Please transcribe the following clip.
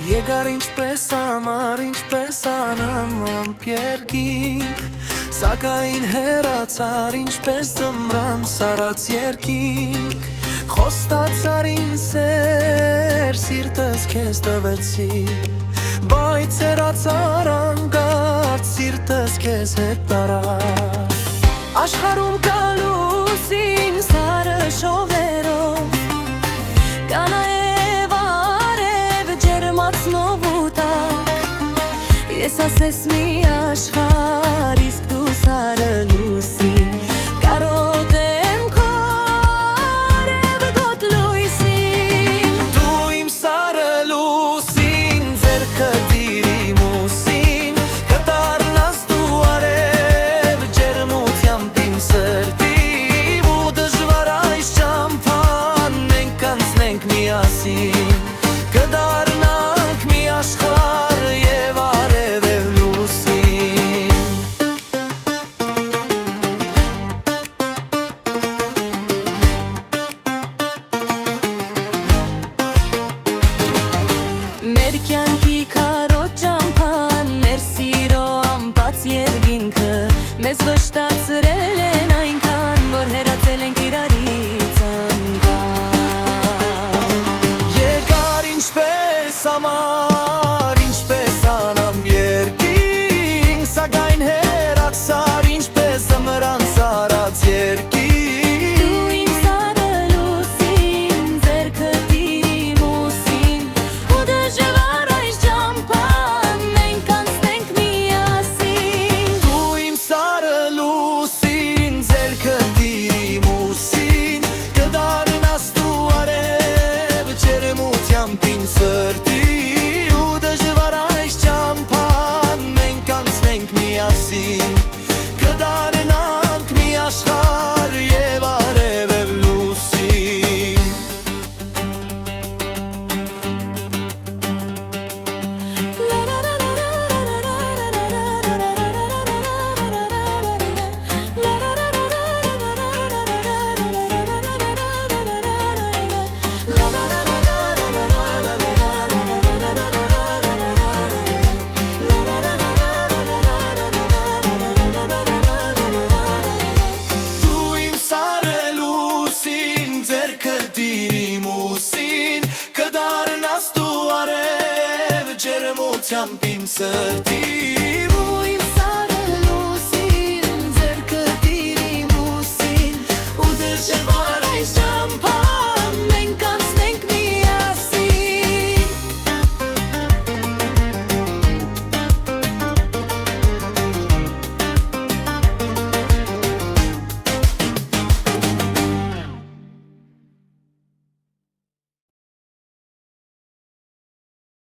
Եկար ինչպես ամառ, ինչպես անամամբ երկինք, սակայն հեռացար ինչպես ձմռան սարած երկինք, խոստացար ինձ սեր, սիրտս քեզ տվեցի, բայց հեռացար անկարծ, սիրտս քեզ հետ տարավ։ Աշխարհում կա լուսին սարը շողերով, կա նաև արև ջերմացնող ու տաք, ես ասես մի աշխարհ, իսկ դու սարը լուսին, կարոտեմ քո արև լույսին։ Դու իմ սարը լուսին, ձեռքը դիրի մուսին, կդառնաս դու արև ջերմությամբ իմ սրտի, ու դժվար այս ճամփան մենք անցնենք միասին, կդառնանք մի աշխարհ եւ արև եւ լուսին։ Մեր կյանքի քարոտ ճամփան, մեր սիրո ամպած երկինքը մեզ վշտացրել են այնքան, որ հեռացել ենք իրարից անգամ։ Եկար ինչպես ամառ, ինչպես անամպ երկինք, սակայն հեռացար ինչպես ձմռան սարած երկինք։ Դու իմ սարը լուսին, ձեռքը դիրի մուսին, ու դժվար այս ճամփան մենք անցնենք միասին։ Դու իմ սարը լուսին, ձեռքը դիրի մուսին, կդառնաս դու արև ջերմությամբ իմ սրտի, ու դժվար այս ճամփան մենք անցնենք միասին, կդառնանք մի աշխարհ եւ արև եւ լուսին։ Դու իմ սարը լուսին, ձեռքը դիրի մուսին, կդառնաս դու արև ջերմությամբ իմ սրտի,